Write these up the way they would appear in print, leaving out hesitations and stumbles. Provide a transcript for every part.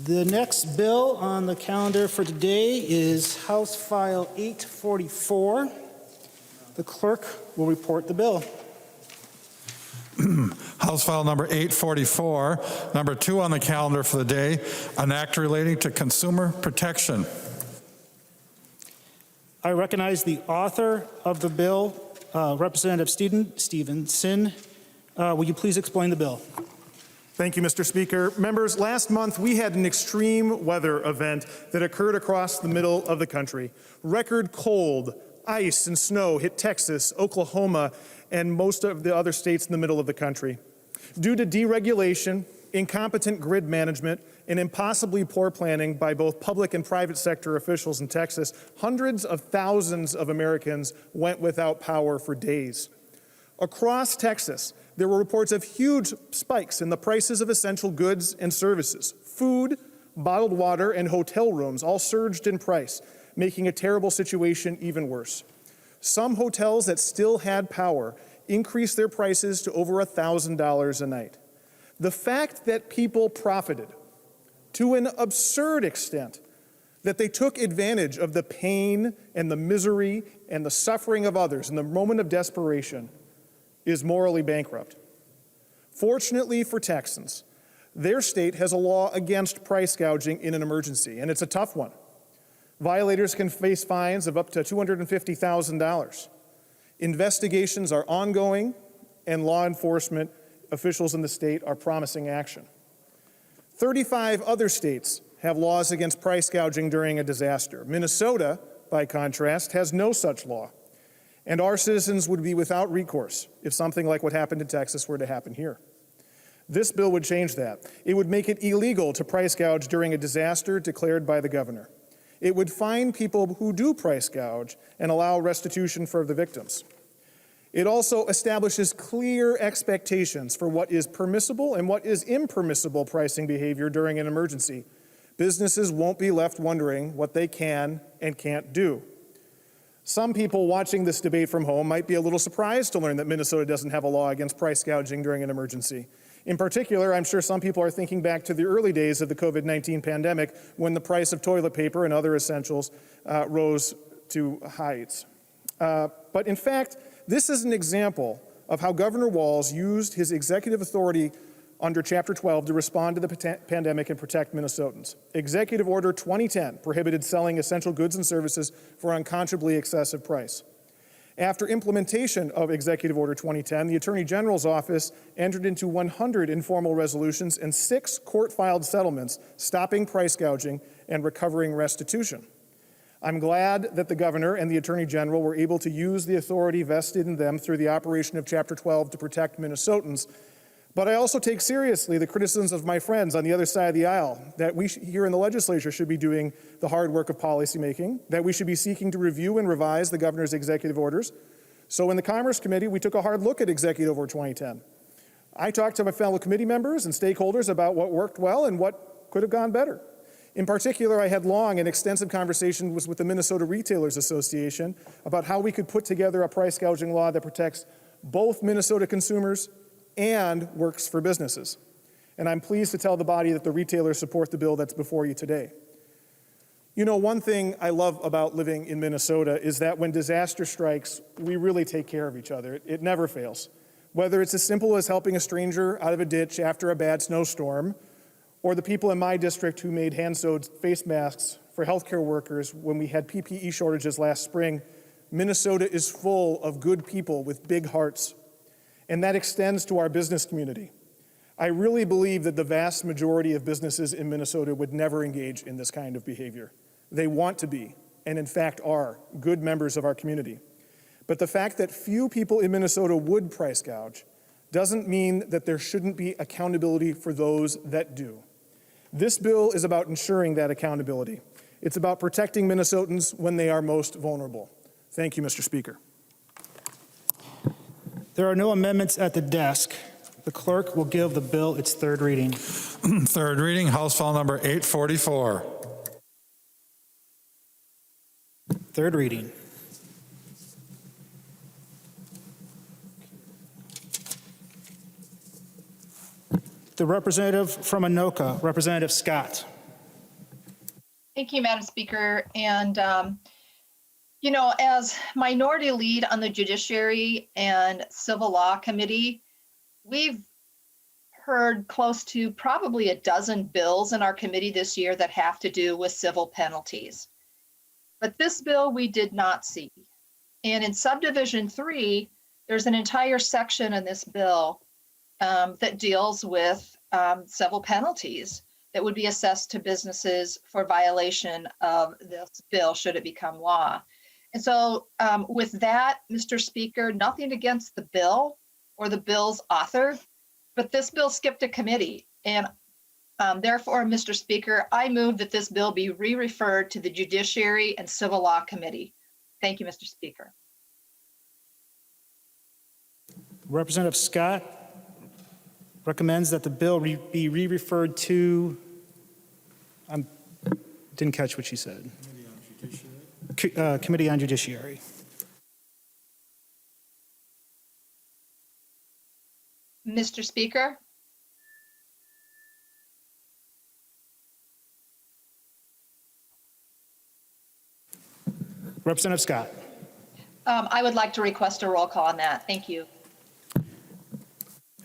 The next bill on the calendar for today is House File 844. The clerk will report the bill. House File number 844, number 2 on the calendar for the day, an act relating to consumer protection. I recognize the author of the bill, Representative Stevenson. Will you please explain the bill? Thank you, Mr. Speaker. Members, last month we had an extreme weather event that occurred across the middle of the country. Record cold, ice, and snow hit Texas, Oklahoma, and most of the other states in the middle of the country. Due to deregulation, incompetent grid management, and impossibly poor planning by both public and private sector officials in Texas, hundreds of thousands of Americans went without power for days. Across Texas, there were reports of huge spikes in the prices of essential goods and services. Food, bottled water, and hotel rooms all surged in price, making a terrible situation even worse. Some hotels that still had power increased their prices to over $1,000 a night. The fact that people profited to an absurd extent, that they took advantage of the pain and the misery and the suffering of others in the moment of desperation, is morally bankrupt. Fortunately for Texans, their state has a law against price gouging in an emergency, and it's a tough one. Violators can face fines of up to $250,000. Investigations are ongoing, and law enforcement officials in the state are promising action. 35 other states have laws against price gouging during a disaster. Minnesota, by contrast, has no such law. And our citizens would be without recourse if something like what happened in Texas were to happen here. This bill would change that. It would make it illegal to price gouge during a disaster declared by the governor. It would fine people who do price gouge and allow restitution for the victims. It also establishes clear expectations for what is permissible and what is impermissible pricing behavior during an emergency. Businesses won't be left wondering what they can and can't do. Some people watching this debate from home might be a little surprised to learn that Minnesota doesn't have a law against price gouging during an emergency. In particular, I'm sure some people are thinking back to the early days of the COVID-19 pandemic when the price of toilet paper and other essentials rose to heights. But in fact, this is an example of how Governor Walz used his executive authority under Chapter 12 to respond to the pandemic and protect Minnesotans. Executive Order 2010 prohibited selling essential goods and services for unconscionably excessive price. After implementation of Executive Order 2010, the Attorney General's office entered into 100 informal resolutions and 6 court-filed settlements stopping price gouging and recovering restitution. I'm glad that the Governor and the Attorney General were able to use the authority vested in them through the operation of Chapter 12 to protect Minnesotans. But I also take seriously the criticisms of my friends on the other side of the aisle that we here in the legislature should be doing the hard work of policymaking, that we should be seeking to review and revise the governor's executive orders. So in the Commerce Committee, we took a hard look at Executive Order 2010. I talked to my fellow committee members and stakeholders about what worked well and what could have gone better. In particular, I had long and extensive conversations with the Minnesota Retailers Association about how we could put together a price gouging law that protects both Minnesota consumers and works for businesses. And I'm pleased to tell the body that the retailers support the bill that's before you today. You know, one thing I love about living in Minnesota is that when disaster strikes, we really take care of each other. It never fails. Whether it's as simple as helping a stranger out of a ditch after a bad snowstorm, or the people in my district who made hand-sewed face masks for healthcare workers when we had PPE shortages last spring, Minnesota is full of good people with big hearts. And that extends to our business community. I really believe that the vast majority of businesses in Minnesota would never engage in this kind of behavior. They want to be, and in fact are, good members of our community. But the fact that few people in Minnesota would price gouge doesn't mean that there shouldn't be accountability for those that do. This bill is about ensuring that accountability. It's about protecting Minnesotans when they are most vulnerable. Thank you, Mr. Speaker. There are no amendments at the desk. The clerk will give the bill its third reading. Third reading, House File number 844. Third reading. The representative from Anoka, Representative Scott. Thank you, Madam Speaker. And, as minority lead on the Judiciary and Civil Law Committee, we've heard close to probably a dozen bills in our committee this year that have to do with civil penalties. But this bill we did not see. And in subdivision 3, there's an entire section in this bill that deals with civil penalties that would be assessed to businesses for violation of this bill should it become law. And so with that, Mr. Speaker, nothing against the bill or the bill's author, but this bill skipped a committee. And therefore, Mr. Speaker, I move that this bill be re-referred to the Judiciary and Civil Law Committee. Thank you, Mr. Speaker. Representative Scott recommends that the bill be re-referred to, didn't catch what she said. Committee on Judiciary. Mr. Speaker, Representative Scott. I would like to request a roll call on that. Thank you.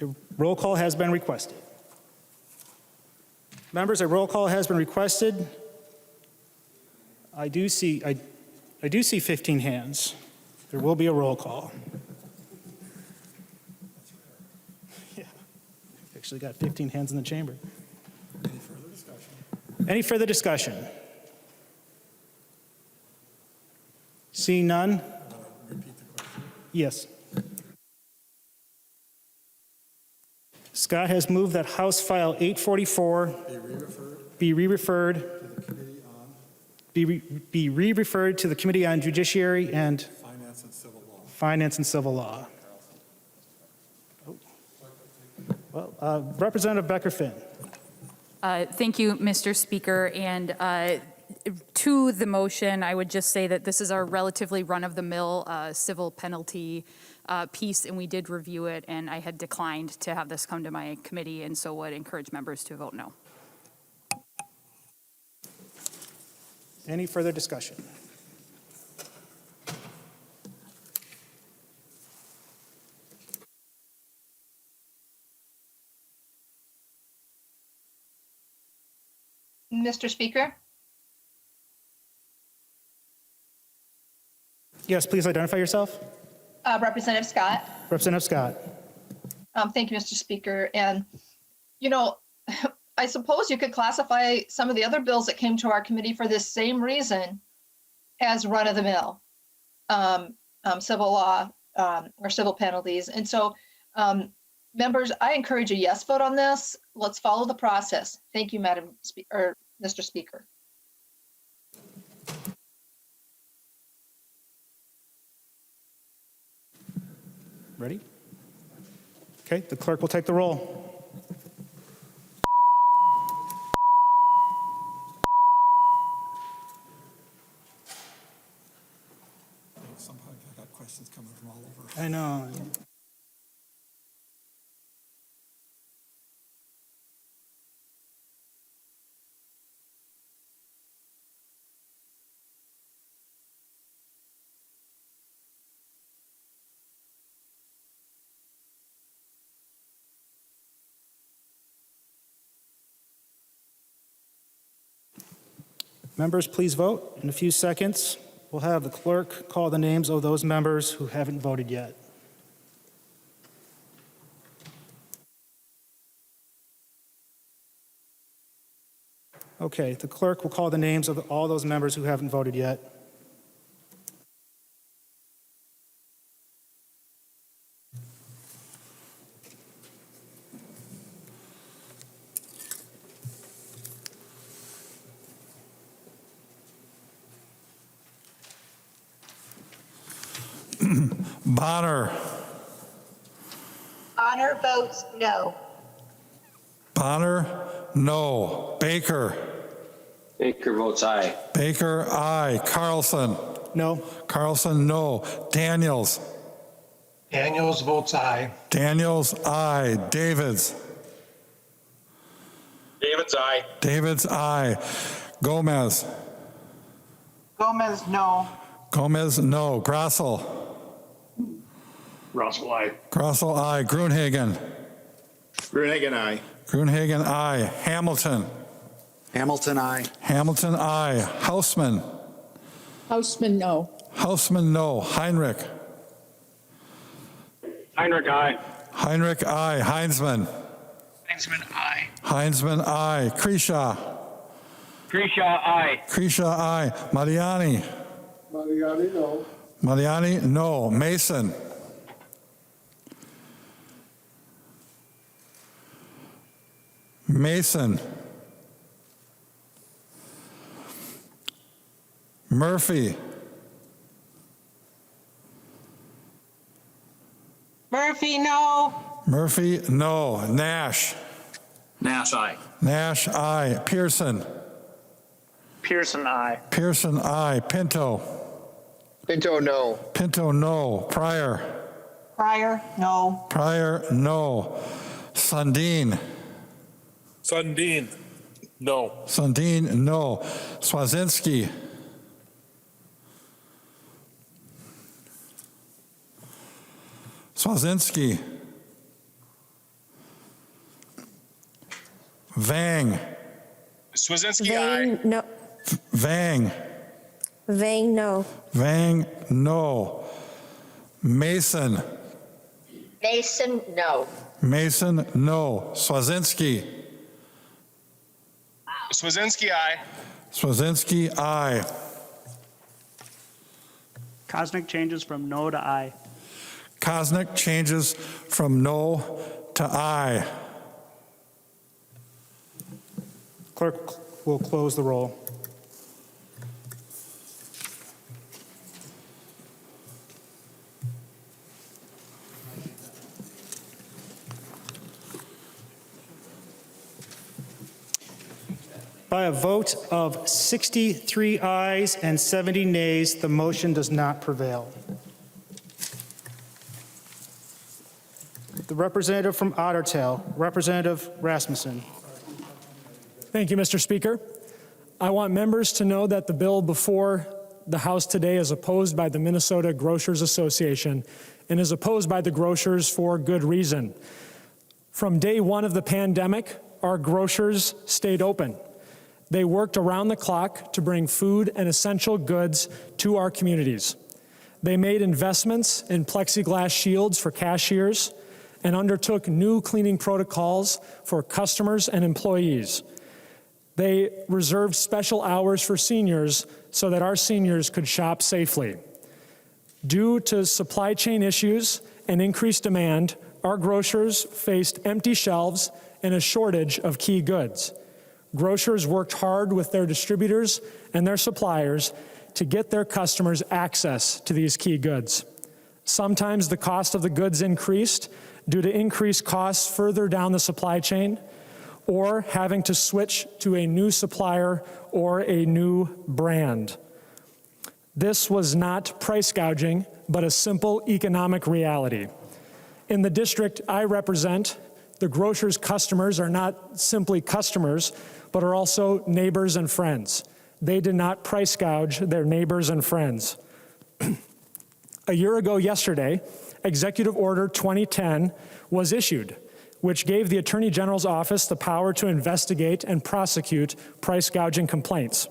A roll call has been requested. Members, a roll call has been requested. I do see 15 hands. There will be a roll call. Yeah, actually got 15 hands in the chamber. Any further discussion? Any further discussion? Seeing none? Repeat the question. Yes. Scott has moved that House File 844 be re-referred To the committee on be re-referred to the Committee on Judiciary and finance and civil law. Finance and Civil Law. Well, Representative Becker-Finn. Thank you, Mr. Speaker. And to the motion, I would just say that this is our relatively run-of-the-mill civil penalty piece, and we did review it, and I had declined to have this come to my committee, and so would encourage members to vote no. Any further discussion? Mr. Speaker, Yes, please identify yourself. Representative Scott. Representative Scott. Thank you, Mr. Speaker. And, I suppose you could classify some of the other bills that came to our committee for this same reason as run-of-the-mill civil law or civil penalties. And so, members, I encourage a yes vote on this. Let's follow the process. Thank you, Mr. Speaker. Ready? Okay, the clerk will take the roll. Somehow I got questions coming from all over. I know. Members, please vote. In a few seconds, we'll have the clerk call the names of those members who haven't voted yet. Okay, the clerk will call the names of all those members who haven't voted yet. Bonner. Bonner votes no. Bonner, no. Baker. Baker votes aye. Baker, aye. Carlson. No? Carlson, no. Daniels. Daniels votes aye. Daniels, aye. Davids. David David's aye. David's aye. Gomez. Gomez, no. Gomez, no. Grossel. Russell, aye. Grossel, aye. Gruenhagen. Gruenhagen, aye. Gruenhagen, aye. Hamilton. Hamilton, aye. Hamilton, aye. Hausman. Houseman, no. Hausman, no. Heinrich. Heinrich, aye. Heinrich, aye. Heinzman. Heinzman, aye. Heinzman, aye. Kresha. Grisha, aye. Kresha, aye. Mariani. Mariani, no. Mariani, no. Mason. Mason. Murphy. Murphy, no. Murphy, no. Nash. Nash, aye. Nash, aye. Pearson. Pearson, aye. Pearson, aye. Pinto. Pinto, no. Pinto, no. Pryor. Pryor, no. Pryor, no. Sundin. Sundin, no. Sundin, no. Swazinski. Swazinski. Vang. Swazinski, Vang, no. Vang. Vang, no. Vang, no. Mason. Mason, no. Mason, no. Swazinski. Swazinski, aye. Swazinski, aye. Kosnick changes from no to aye. Kosnick changes from no to aye. Clerk will close the roll. By a vote of 63 ayes and 70 nays, the motion does not prevail. The representative from Otter Tail, Representative Rasmussen. Thank you, Mr. Speaker. I want members to know that the bill before the House today is opposed by the Minnesota Grocers Association and is opposed by the grocers for good reason. From day one of the pandemic, our grocers stayed open. They worked around the clock to bring food and essential goods to our communities. They made investments in plexiglass shields for cashiers and undertook new cleaning protocols for customers and employees. They reserved special hours for seniors so that our seniors could shop safely. Due to supply chain issues and increased demand, our grocers faced empty shelves and a shortage of key goods. Grocers worked hard with their distributors and their suppliers to get their customers access to these key goods. Sometimes the cost of the goods increased due to increased costs further down the supply chain, or having to switch to a new supplier or a new brand. This was not price gouging, but a simple economic reality. In the district I represent, the grocers' customers are not simply customers, but are also neighbors and friends. They did not price gouge their neighbors and friends. A year ago yesterday, Executive Order 2010 was issued, which gave the Attorney General's office the power to investigate and prosecute price gouging complaints.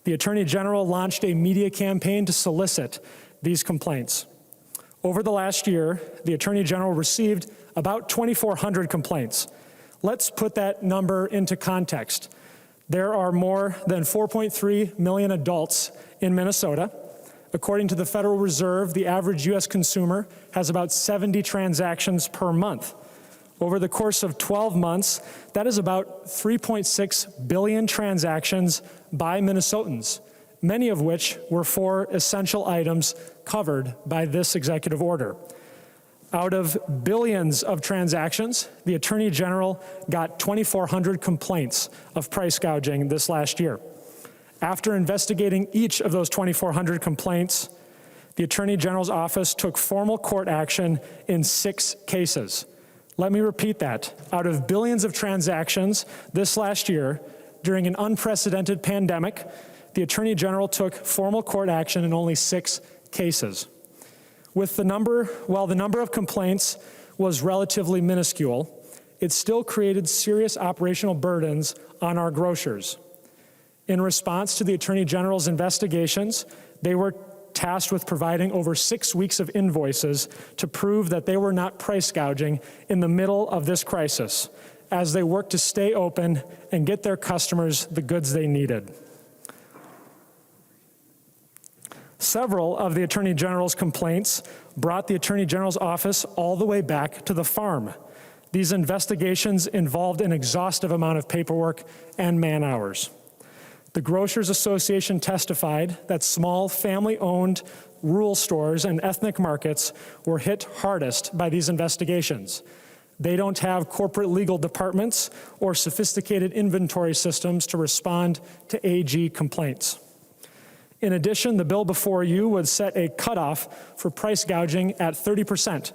The Attorney General launched a media campaign to solicit these complaints. Over the last year, the Attorney General received about 2,400 complaints. Let's put that number into context. There are more than 4.3 million adults in Minnesota. According to the Federal Reserve, the average U.S. consumer has about 70 transactions per month. Over the course of 12 months, that is about 3.6 billion transactions by Minnesotans, many of which were for essential items covered by this executive order. Out of billions of transactions, the Attorney General got 2,400 complaints of price gouging this last year. After investigating each of those 2,400 complaints, the Attorney General's office took formal court action in 6 cases. Let me repeat that. Out of billions of transactions this last year, during an unprecedented pandemic, the Attorney General took formal court action in only 6 cases. While the number of complaints was relatively minuscule, it still created serious operational burdens on our grocers. In response to the Attorney General's investigations, they were tasked with providing over 6 weeks of invoices to prove that they were not price gouging in the middle of this crisis, as they worked to stay open and get their customers the goods they needed. Several of the Attorney General's complaints brought the Attorney General's office all the way back to the farm. These investigations involved an exhaustive amount of paperwork and man-hours. The Grocers Association testified that small family-owned rural stores and ethnic markets were hit hardest by these investigations. They don't have corporate legal departments or sophisticated inventory systems to respond to AG complaints. In addition, the bill before you would set a cutoff for price gouging at 30%.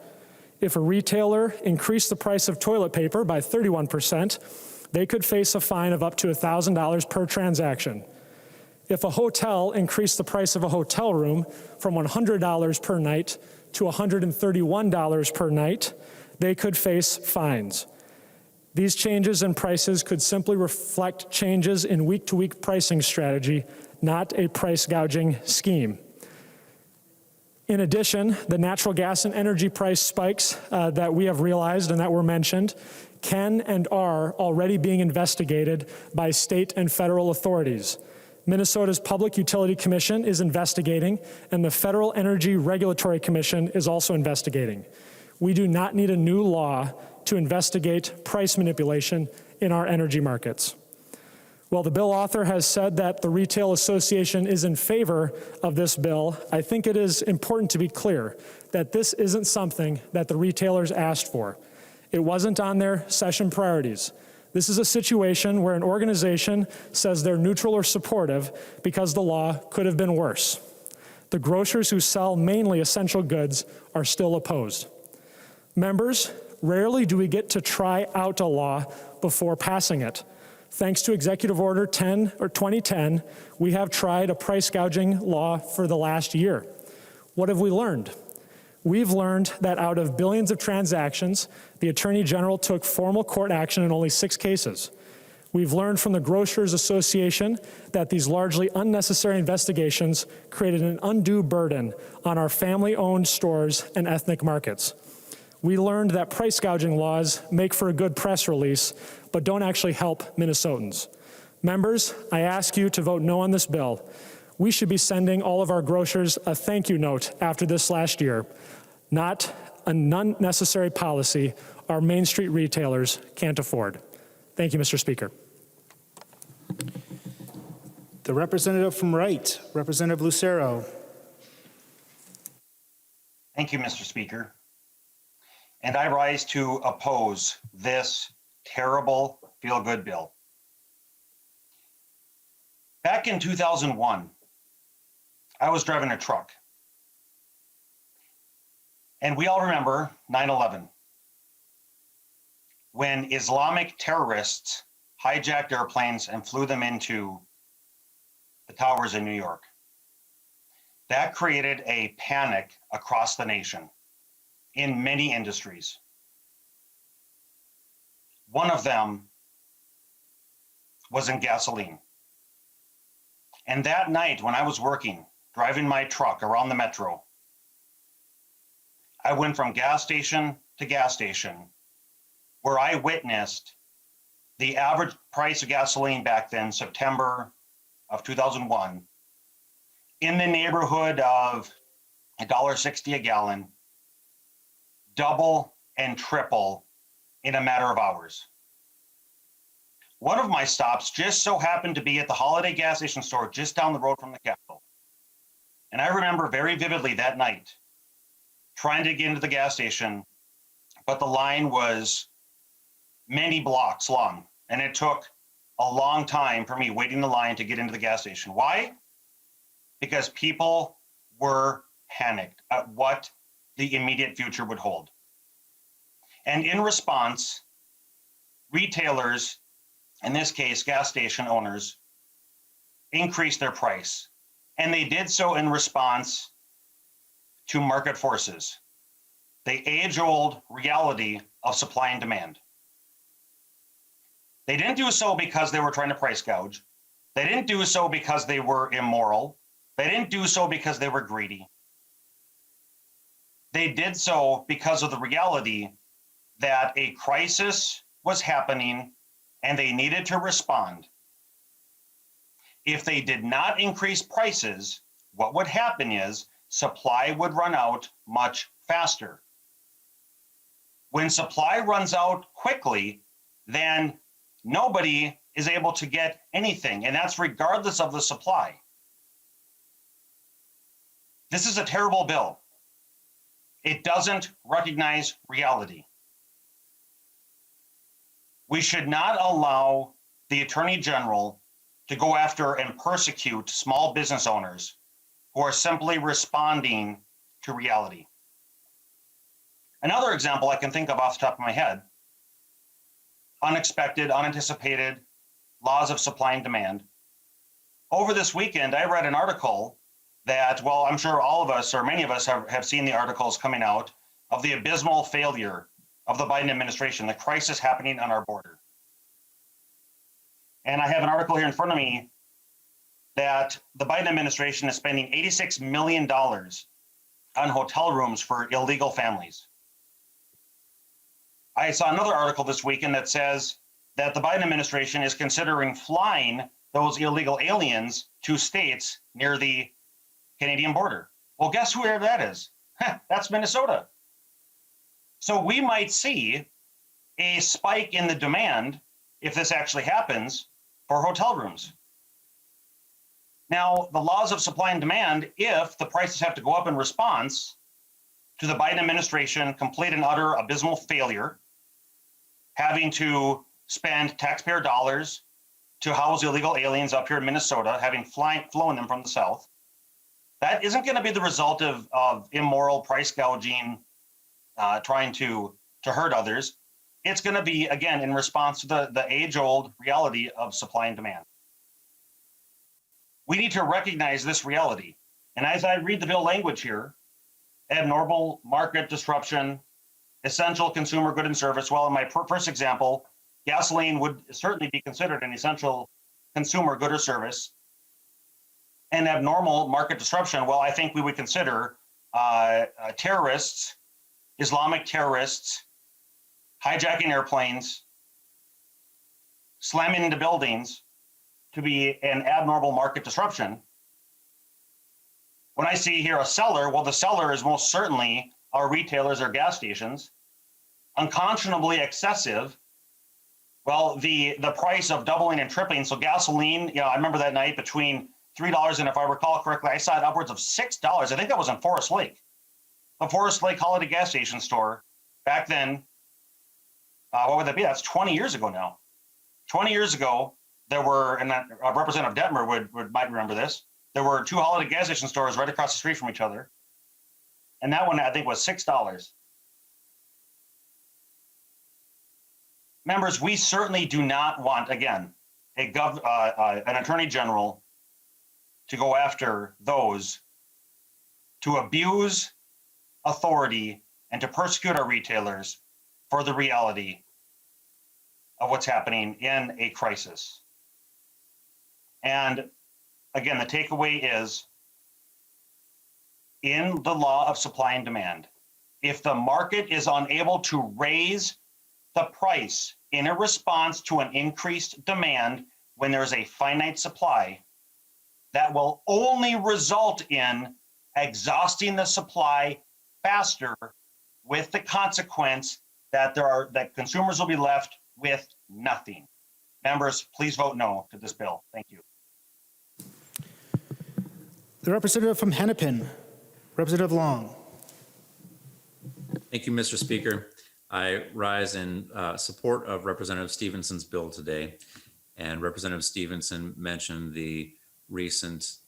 If a retailer increased the price of toilet paper by 31%, they could face a fine of up to $1,000 per transaction. If a hotel increased the price of a hotel room from $100 per night to $131 per night, they could face fines. These changes in prices could simply reflect changes in week-to-week pricing strategy, not a price gouging scheme. In addition, the natural gas and energy price spikes that we have realized and that were mentioned can and are already being investigated by state and federal authorities. Minnesota's Public Utility Commission is investigating, and the Federal Energy Regulatory Commission is also investigating. We do not need a new law to investigate price manipulation in our energy markets. While the bill author has said that the Retail Association is in favor of this bill, I think it is important to be clear that this isn't something that the retailers asked for. It wasn't on their session priorities. This is a situation where an organization says they're neutral or supportive because the law could have been worse. The grocers who sell mainly essential goods are still opposed. Members, rarely do we get to try out a law before passing it. Thanks to Executive Order 2010, we have tried a price gouging law for the last year. What have we learned? We've learned that out of billions of transactions, the Attorney General took formal court action in only 6 cases. We've learned from the Grocers Association that these largely unnecessary investigations created an undue burden on our family-owned stores and ethnic markets. We learned that price gouging laws make for a good press release, but don't actually help Minnesotans. Members, I ask you to vote no on this bill. We should be sending all of our grocers a thank you note after this last year, not an unnecessary policy our Main Street retailers can't afford. Thank you, Mr. Speaker. The representative from Wright, Representative Lucero. Thank you, Mr. Speaker. And I rise to oppose this terrible feel-good bill. Back in 2001, I was driving a truck. And we all remember 9/11, when Islamic terrorists hijacked airplanes and flew them into the towers in New York. That created a panic across the nation in many industries. One of them was in gasoline. And that night when I was working, driving my truck around the metro, I went from gas station to gas station where I witnessed the average price of gasoline back then, September of 2001, in the neighborhood of $1.60 a gallon, double and triple in a matter of hours. One of my stops just so happened to be at the Holiday gas station store just down the road from the Capitol. And I remember very vividly that night trying to get into the gas station, but the line was many blocks long, and it took a long time for me waiting in the line to get into the gas station. Why? Because people were panicked at what the immediate future would hold. And in response, retailers, in this case, gas station owners, increased their price. And they did so in response to market forces, the age-old reality of supply and demand. They didn't do so because they were trying to price gouge. They didn't do so because they were immoral. They didn't do so because they were greedy. They did so because of the reality that a crisis was happening and they needed to respond. If they did not increase prices, what would happen is supply would run out much faster. When supply runs out quickly, then nobody is able to get anything, and that's regardless of the supply. This is a terrible bill. It doesn't recognize reality. We should not allow the Attorney General to go after and persecute small business owners who are simply responding to reality. Another example I can think of off the top of my head, unexpected, unanticipated laws of supply and demand. Over this weekend, I read an article that, well, I'm sure all of us or many of us have seen the articles coming out of the abysmal failure of the Biden administration, the crisis happening on our border. And I have an article here in front of me that the Biden administration is spending $86 million on hotel rooms for illegal families. I saw another article this weekend that says that the Biden administration is considering flying those illegal aliens to states near the Canadian border. Well, guess where that is? That's Minnesota. So we might see a spike in the demand, if this actually happens, for hotel rooms. Now, the laws of supply and demand, if the prices have to go up in response to the Biden administration complete and utter abysmal failure, having to spend taxpayer dollars to house illegal aliens up here in Minnesota, having flown them from the South, that isn't going to be the result of immoral price gouging, trying to hurt others. It's going to be, again, in response to the age-old reality of supply and demand. We need to recognize this reality. And as I read the bill language here, abnormal market disruption, essential consumer good and service. Well, in my first example, gasoline would certainly be considered an essential consumer good or service. And abnormal market disruption, well, I think we would consider terrorists, Islamic terrorists, hijacking airplanes, slamming into buildings to be an abnormal market disruption. When I see here a seller, well, the seller is most certainly our retailers or gas stations. Unconscionably excessive. Well, the price of doubling and tripling. So gasoline, I remember that night between $3 and, if I recall correctly, I saw it upwards of $6. I think that was in Forest Lake. The Forest Lake Holiday gas station store back then. What would that be? That's 20 years ago now. 20 years ago, there were, and Representative Detmer might remember this, there were two Holiday gas station stores right across the street from each other. And that one, I think, was $6. Members, we certainly do not want, again, an attorney general to go after those to abuse authority and to persecute our retailers for the reality of what's happening in a crisis. And again, the takeaway is, in the law of supply and demand, if the market is unable to raise the price in a response to an increased demand when there's a finite supply, that will only result in exhausting the supply faster, with the consequence that consumers will be left with nothing. Members, please vote no to this bill. Thank you. The representative from Hennepin, Representative Long. Thank you, Mr. Speaker. I rise in support of Representative Stevenson's bill today. And Representative Stevenson mentioned the recent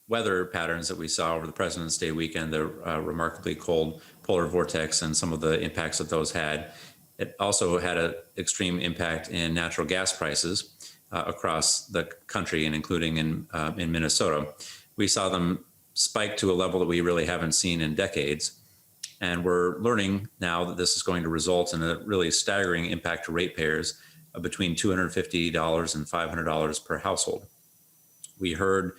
weather patterns that we saw over the President's Day weekend, the remarkably cold polar vortex and some of the impacts that those had. It also had an extreme impact in natural gas prices across the country and including in Minnesota. We saw them spike to a level that we really haven't seen in decades. And we're learning now that this is going to result in a really staggering impact to ratepayers of between $250 and $500 per household. We heard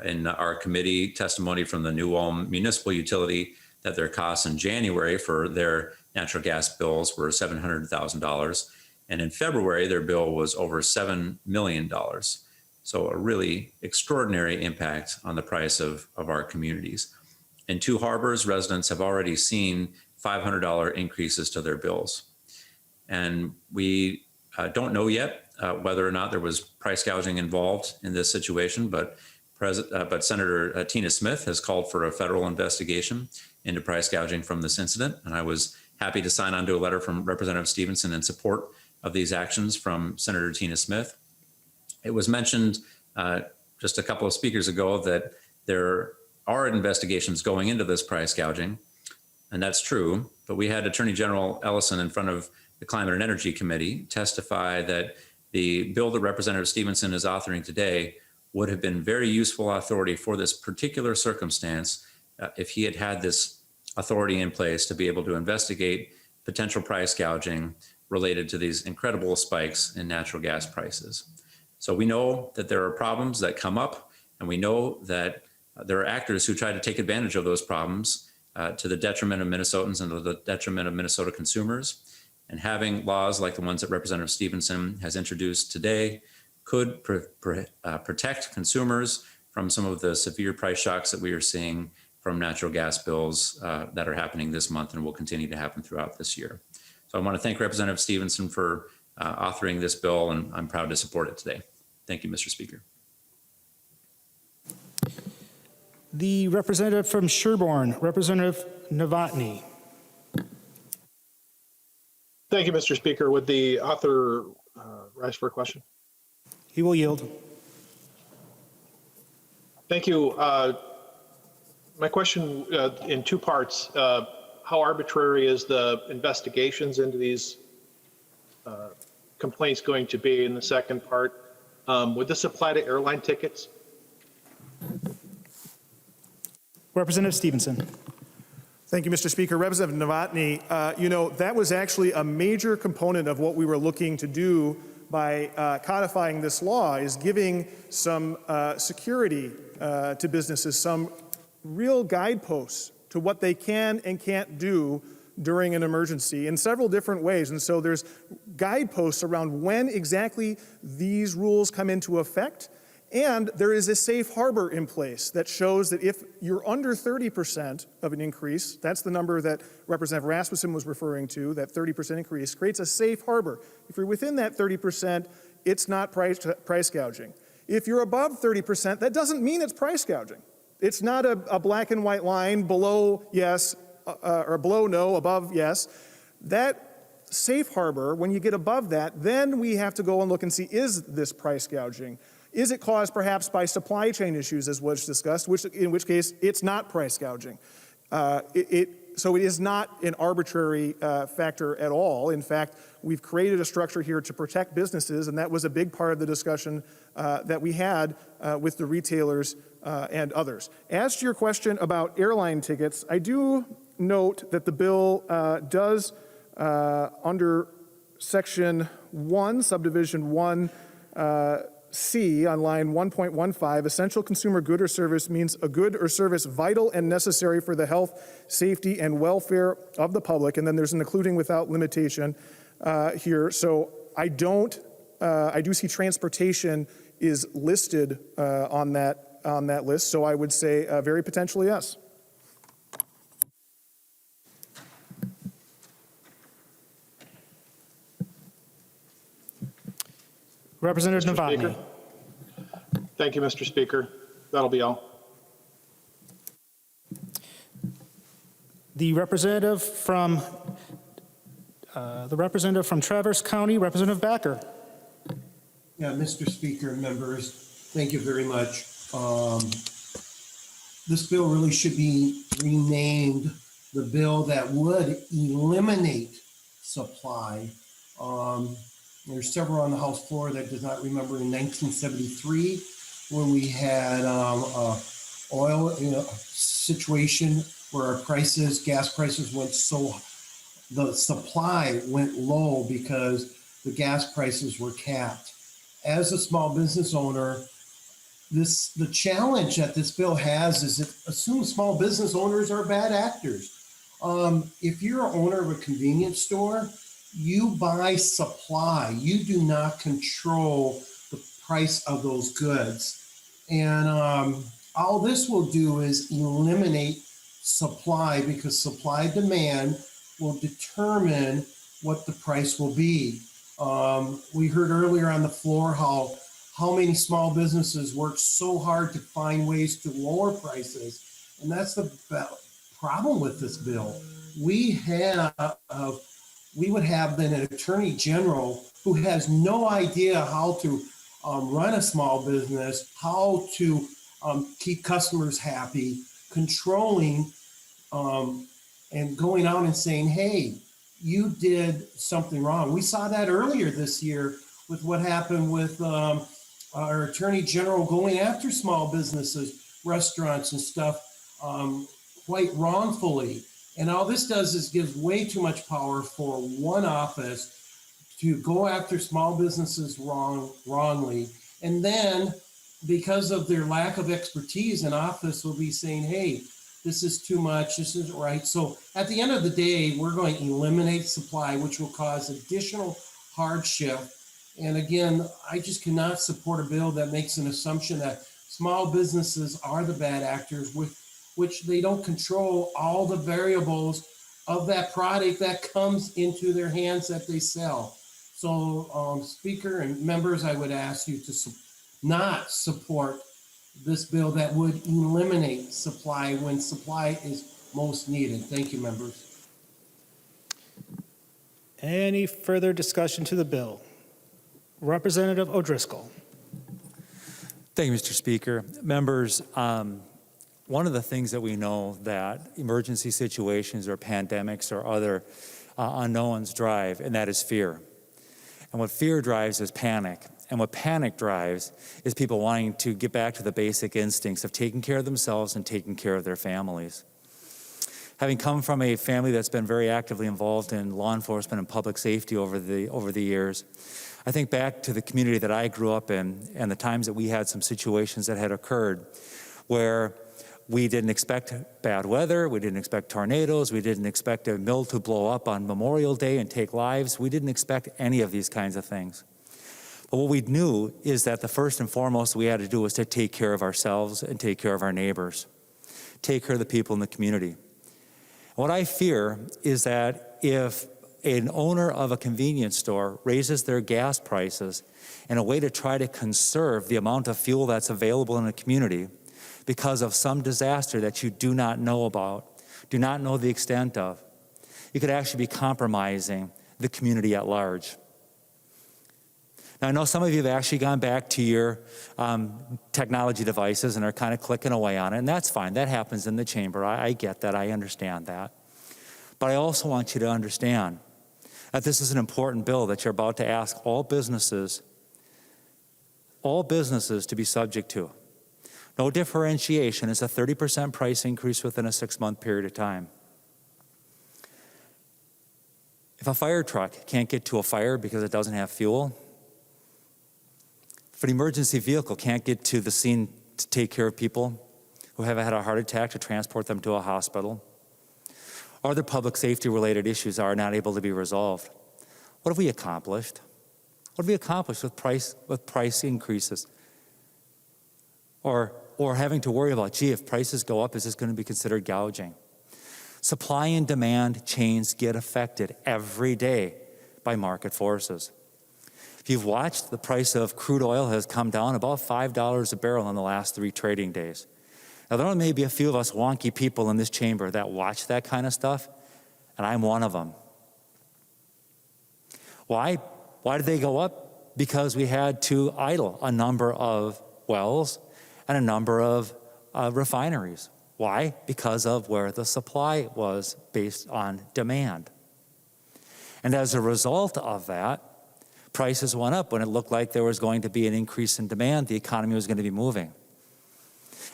in our committee testimony from the New Ulm Municipal Utility that their costs in January for their natural gas bills were $700,000. And in February, their bill was over $7 million. So a really extraordinary impact on the price of our communities. In Two Harbors, residents have already seen $500 increases to their bills. And we don't know yet whether or not there was price gouging involved in this situation, but Senator Tina Smith has called for a federal investigation into price gouging from this incident. And I was happy to sign on to a letter from Representative Stevenson in support of these actions from Senator Tina Smith. It was mentioned just a couple of speakers ago that there are investigations going into this price gouging, and that's true. But we had Attorney General Ellison in front of the Climate and Energy Committee testify that the bill that Representative Stevenson is authoring today would have been very useful authority for this particular circumstance if he had had this authority in place to be able to investigate potential price gouging related to these incredible spikes in natural gas prices. So we know that there are problems that come up, and we know that there are actors who try to take advantage of those problems to the detriment of Minnesotans and to the detriment of Minnesota consumers. And having laws like the ones that Representative Stevenson has introduced today could protect consumers from some of the severe price shocks that we are seeing from natural gas bills that are happening this month and will continue to happen throughout this year. So I want to thank Representative Stevenson for authoring this bill, and I'm proud to support it today. Thank you, Mr. Speaker. The representative from Sherborne, Representative Novotny. Thank you, Mr. Speaker. Would the author rise for a question? He will yield. Thank you. My question in two parts. How arbitrary is the investigations into these complaints going to be? In the second part, would this apply to airline tickets? Representative Stevenson. Thank you, Mr. Speaker. Representative Novotny, that was actually a major component of what we were looking to do by codifying this law, is giving some security to businesses, some real guideposts to what they can and can't do during an emergency in several different ways. And so there's guideposts around when exactly these rules come into effect. And there is a safe harbor in place that shows that if you're under 30% of an increase, that's the number that Representative Rasmussen was referring to, that 30% increase creates a safe harbor. If you're within that 30%, it's not price gouging. If you're above 30%, that doesn't mean it's price gouging. It's not a black and white line below yes, or below no, above yes. That safe harbor, when you get above that, then we have to go and look and see, is this price gouging? Is it caused perhaps by supply chain issues, as was discussed, in which case it's not price gouging. So it is not an arbitrary factor at all. In fact, we've created a structure here to protect businesses, and that was a big part of the discussion that we had with the retailers and others. As to your question about airline tickets, I do note that the bill does, under Section 1, Subdivision 1, C on line 1.15, essential consumer good or service means a good or service vital and necessary for the health, safety, and welfare of the public. And then there's an including without limitation here. So I do see transportation is listed on that list. So I would say very potentially yes. Representative Novotny. Thank you, Mr. Speaker. That'll be all. The representative from Traverse County, Representative Backer. Yeah, Mr. Speaker, members, thank you very much. This bill really should be renamed the bill that would eliminate supply. There's several on the House floor that does not remember in 1973 when we had oil situation where our prices, gas prices went so, the supply went low because the gas prices were capped. As a small business owner, the challenge that this bill has is it assumes small business owners are bad actors. If you're an owner of a convenience store, you buy supply. You do not control the price of those goods. And all this will do is eliminate supply because supply demand will determine what the price will be. We heard earlier on the floor how many small businesses work so hard to find ways to lower prices. And that's the problem with this bill. We would have then an attorney general who has no idea how to run a small business, how to keep customers happy, controlling and going out and saying, hey, you did something wrong. We saw that earlier this year with what happened with our attorney general going after small businesses, restaurants and stuff quite wrongfully. And all this does is gives way too much power for one office to go after small businesses wrongly. And then because of their lack of expertise, an office will be saying, hey, this is too much, this isn't right. So at the end of the day, we're going to eliminate supply, which will cause additional hardship. And again, I just cannot support a bill that makes an assumption that small businesses are the bad actors, with which they don't control all the variables of that product that comes into their hands that they sell. So, Speaker and members, I would ask you to not support this bill that would eliminate supply when supply is most needed. Thank you, members. Any further discussion to the bill? Representative O'Driscoll. Thank you, Mr. Speaker. Members, one of the things that we know that emergency situations or pandemics or other unknowns drive, and that is fear. And what fear drives is panic. And what panic drives is people wanting to get back to the basic instincts of taking care of themselves and taking care of their families. Having come from a family that's been very actively involved in law enforcement and public safety over the years, I think back to the community that I grew up in and the times that we had some situations that had occurred where we didn't expect bad weather, we didn't expect tornadoes, we didn't expect a mill to blow up on Memorial Day and take lives. We didn't expect any of these kinds of things. But what we knew is that the first and foremost we had to do was to take care of ourselves and take care of our neighbors, take care of the people in the community. What I fear is that if an owner of a convenience store raises their gas prices in a way to try to conserve the amount of fuel that's available in a community because of some disaster that you do not know about, do not know the extent of, you could actually be compromising the community at large. Now, I know some of you have actually gone back to your technology devices and are kind of clicking away on it, and that's fine. That happens in the chamber. I get that. I understand that. But I also want you to understand that this is an important bill that you're about to ask all businesses to be subject to. No differentiation. It's a 30% price increase within a 6-month period of time. If a fire truck can't get to a fire because it doesn't have fuel, if an emergency vehicle can't get to the scene to take care of people who have had a heart attack to transport them to a hospital, or other public safety related issues are not able to be resolved, what have we accomplished? What have we accomplished with price increases? Or having to worry about, gee, if prices go up, is this going to be considered gouging? Supply and demand chains get affected every day by market forces. If you've watched, the price of crude oil has come down about $5 a barrel in the last 3 trading days. Now, there may be a few of us wonky people in this chamber that watch that kind of stuff, and I'm one of them. Why? Why did they go up? Because we had to idle a number of wells and a number of refineries. Why? Because of where the supply was based on demand. And as a result of that, prices went up when it looked like there was going to be an increase in demand, the economy was going to be moving.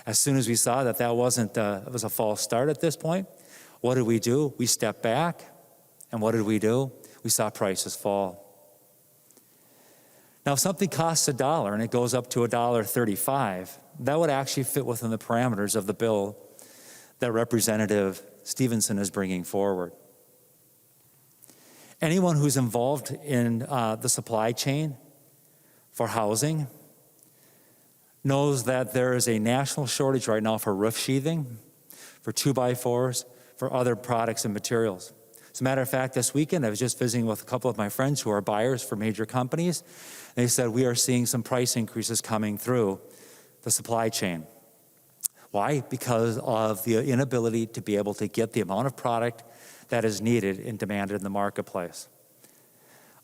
As soon as we saw that that was a false start at this point, what did we do? We stepped back, and what did we do? We saw prices fall. Now, if something costs $1 and it goes up to $1.35, that would actually fit within the parameters of the bill that Representative Stevenson is bringing forward. Anyone who's involved in the supply chain for housing knows that there is a national shortage right now for roof sheathing, for 2x4s, for other products and materials. As a matter of fact, this weekend I was just visiting with a couple of my friends who are buyers for major companies. They said we are seeing some price increases coming through the supply chain. Why? Because of the inability to be able to get the amount of product that is needed and demanded in the marketplace.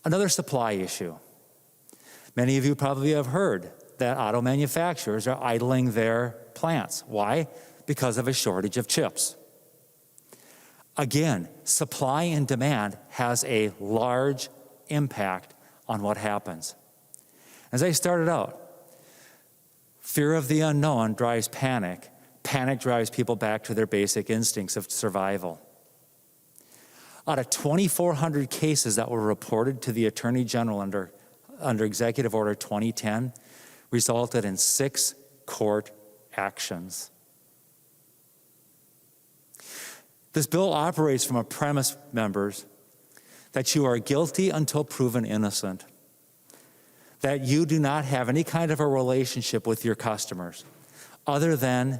Another supply issue. Many of you probably have heard that auto manufacturers are idling their plants. Why? Because of a shortage of chips. Again, supply and demand has a large impact on what happens. As I started out, fear of the unknown drives panic. Panic drives people back to their basic instincts of survival. Out of 2,400 cases that were reported to the Attorney General under Executive Order 2010, resulted in 6 court actions. This bill operates from a premise, members, that you are guilty until proven innocent, that you do not have any kind of a relationship with your customers other than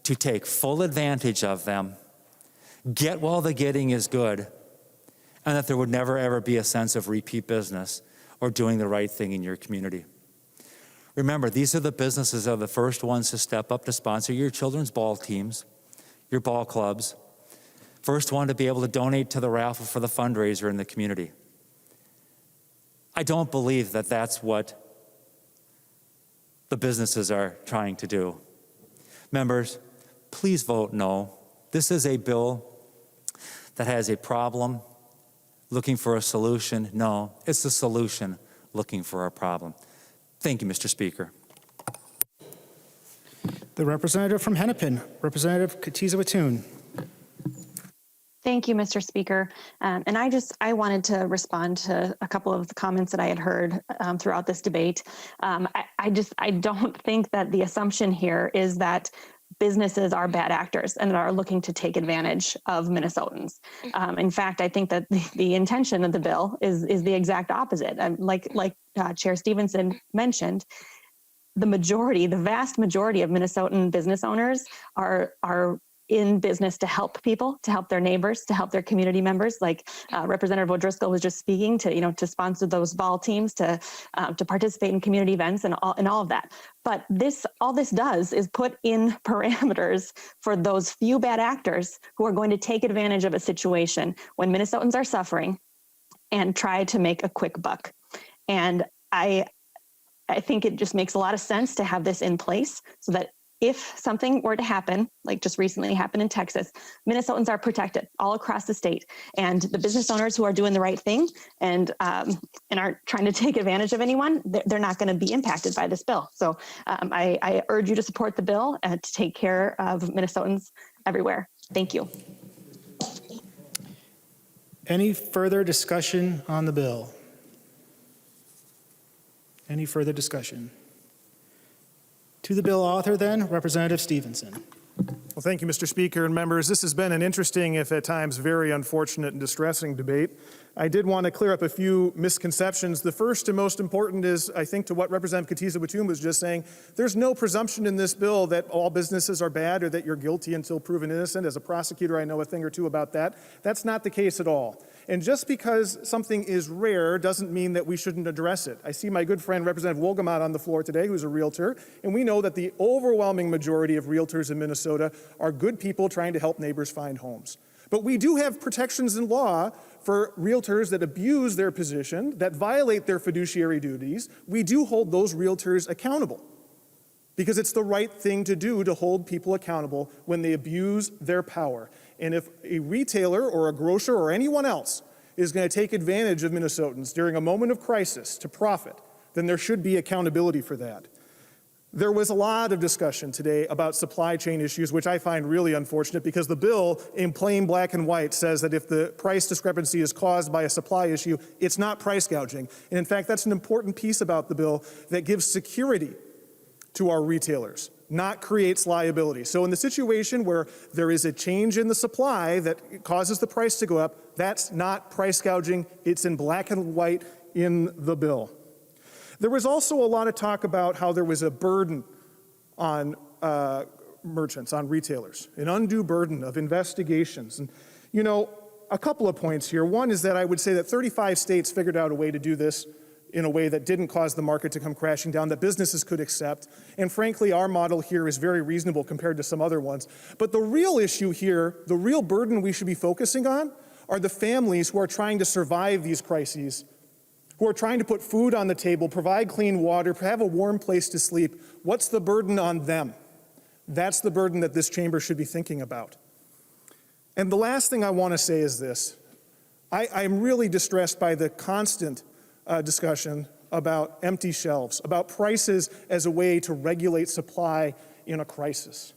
to take full advantage of them, get while the getting is good, and that there would never ever be a sense of repeat business or doing the right thing in your community. Remember, these are the businesses that are the first ones to step up to sponsor your children's ball teams, your ball clubs, first one to be able to donate to the raffle for the fundraiser in the community. I don't believe that that's what the businesses are trying to do. Members, please vote no. This is a bill that has a problem looking for a solution. No, it's a solution looking for a problem. Thank you, Mr. Speaker. The representative from Hennepin, Representative Katiza-Wattoon. Thank you, Mr. Speaker. And I wanted to respond to a couple of the comments that I had heard throughout this debate. I don't think that the assumption here is that businesses are bad actors and are looking to take advantage of Minnesotans. In fact, I think that the intention of the bill is the exact opposite. Like Chair Stevenson mentioned, the vast majority of Minnesotan business owners are in business to help people, to help their neighbors, to help their community members. Like Representative O'Driscoll was just speaking to sponsor those ball teams, to participate in community events and all of that. But all this does is put in parameters for those few bad actors who are going to take advantage of a situation when Minnesotans are suffering and try to make a quick buck. And I think it just makes a lot of sense to have this in place so that if something were to happen, like just recently happened in Texas, Minnesotans are protected all across the state. And the business owners who are doing the right thing and aren't trying to take advantage of anyone, they're not going to be impacted by this bill. So I urge you to support the bill to take care of Minnesotans everywhere. Thank you. Any further discussion on the bill? Any further discussion? To the bill author then, Representative Stevenson. Well, thank you, Mr. Speaker and members. This has been an interesting, if at times very unfortunate and distressing debate. I did want to clear up a few misconceptions. The first and most important is, I think, to what Representative Katiza-Wattoon was just saying. There's no presumption in this bill that all businesses are bad or that you're guilty until proven innocent. As a prosecutor, I know a thing or two about that. That's not the case at all. And just because something is rare doesn't mean that we shouldn't address it. I see my good friend Representative Wolgamott on the floor today, who's a realtor, and we know that the overwhelming majority of realtors in Minnesota are good people trying to help neighbors find homes. But we do have protections in law for realtors that abuse their position, that violate their fiduciary duties. We do hold those realtors accountable. because it's the right thing to do to hold people accountable when they abuse their power. And if a retailer or a grocer or anyone else is going to take advantage of Minnesotans during a moment of crisis to profit, then there should be accountability for that. There was a lot of discussion today about supply chain issues, which I find really unfortunate because the bill in plain black and white says that if the price discrepancy is caused by a supply issue, it's not price gouging. And in fact, that's an important piece about the bill that gives security to our retailers, not creates liability. So in the situation where there is a change in the supply that causes the price to go up, that's not price gouging. It's in black and white in the bill. There was also a lot of talk about how there was a burden on merchants, on retailers, an undue burden of investigations. And, you know, a couple of points here. One is that I would say that 35 states figured out a way to do this in a way that didn't cause the market to come crashing down, that businesses could accept. And frankly, our model here is very reasonable compared to some other ones. But the real issue here, the real burden we should be focusing on, are the families who are trying to survive these crises, who are trying to put food on the table, provide clean water, have a warm place to sleep. What's the burden on them? That's the burden that this chamber should be thinking about. And the last thing I want to say is this. I'm really distressed by the constant discussion about empty shelves, about prices as a way to regulate supply in a crisis.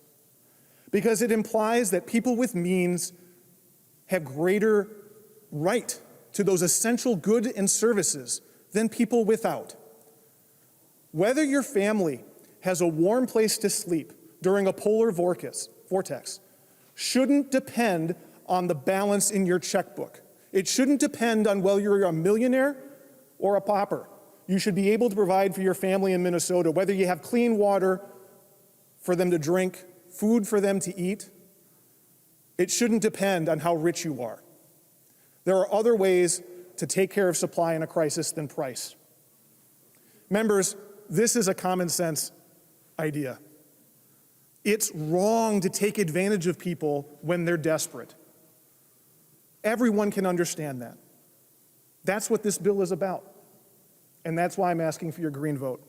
Because it implies that people with means have greater right to those essential goods and services than people without. Whether your family has a warm place to sleep during a polar vortex shouldn't depend on the balance in your checkbook. It shouldn't depend on whether you're a millionaire or a pauper. You should be able to provide for your family in Minnesota, whether you have clean water for them to drink, food for them to eat. It shouldn't depend on how rich you are. There are other ways to take care of supply in a crisis than price. Members, this is a common sense idea. It's wrong to take advantage of people when they're desperate. Everyone can understand that. That's what this bill is about. And that's why I'm asking for your green vote.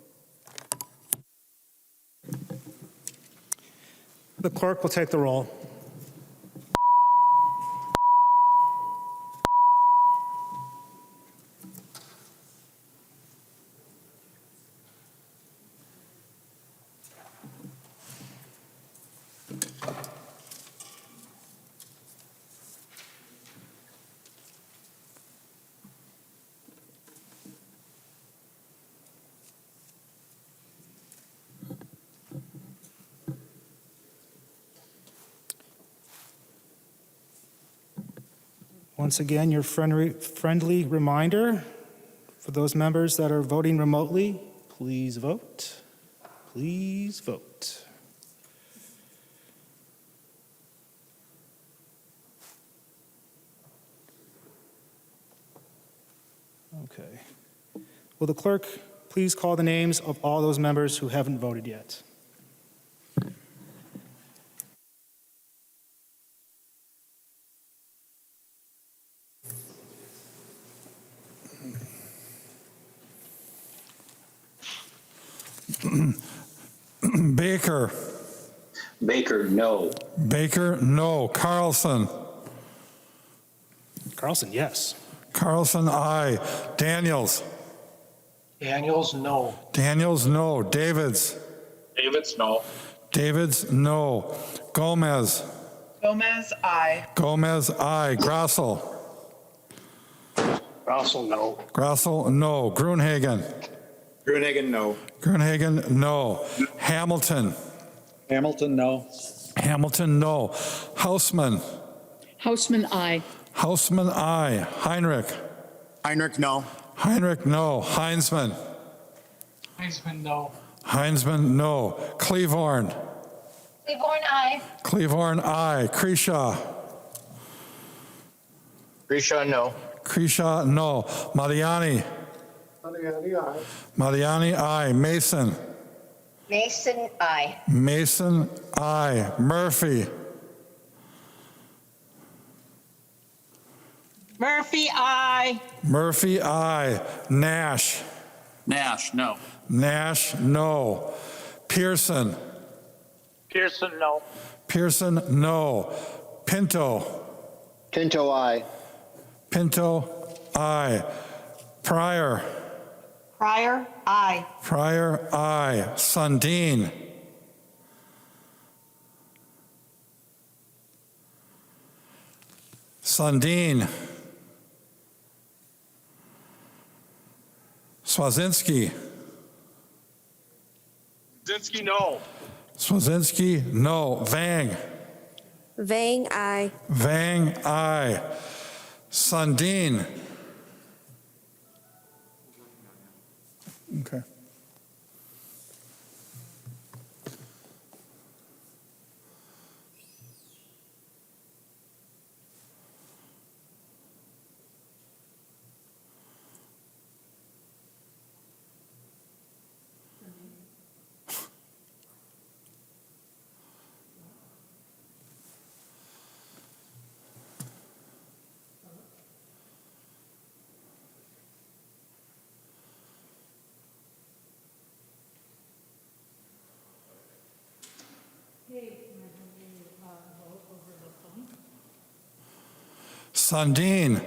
The clerk will take the roll. Once again, your friendly reminder for those members that are voting remotely, please vote. Please vote. Okay. Will the clerk please call the names of all those members who haven't voted yet? Baker. Baker, no. Baker, no. Carlson. Carlson, yes. Carlson, aye. Daniels. Daniels, no. Daniels, no. Davids. Davids, no. Davids, no. Gomez. Gomez, aye. Gomez, aye. Grassel. Russell, no. Grassel, no. Gruenhagen. Gruenhagen, no. Gruenhagen, no. Hamilton. Hamilton, no. Hamilton, no. Hausman. Hausman, aye. Hausman, aye. Heinrich. Heinrich, no. Heinrich, no. Heinzman. Heisman, no. Heinzman, no. Cleavorn. Cleavorn, aye. Cleavorn, aye. Creshaw. Grisha, no. Creshaw, no. Mariani. Mariani, aye. Mason. Mason, aye. Mason, aye. Murphy. Murphy, aye. Murphy, aye. Nash. Nash, no. Nash, no. Pearson. Pearson, no. Pearson, no. Pinto. Pinto, aye. Pinto, aye. Pryor. Pryor, aye. Pryor, aye. Sundin. Sundin. Swazinski. Zinski, no. Swazinski, no. Vang. Vang, aye. Vang, aye. Sundin. Okay. Sundin.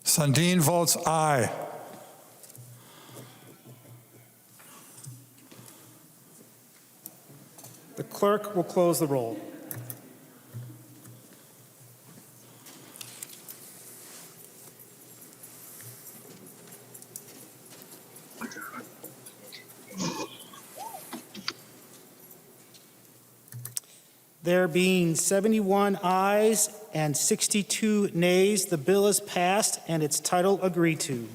Sundin votes aye. The clerk will close the roll. There being 71 ayes and 62 nays, the bill is passed and its title agreed to.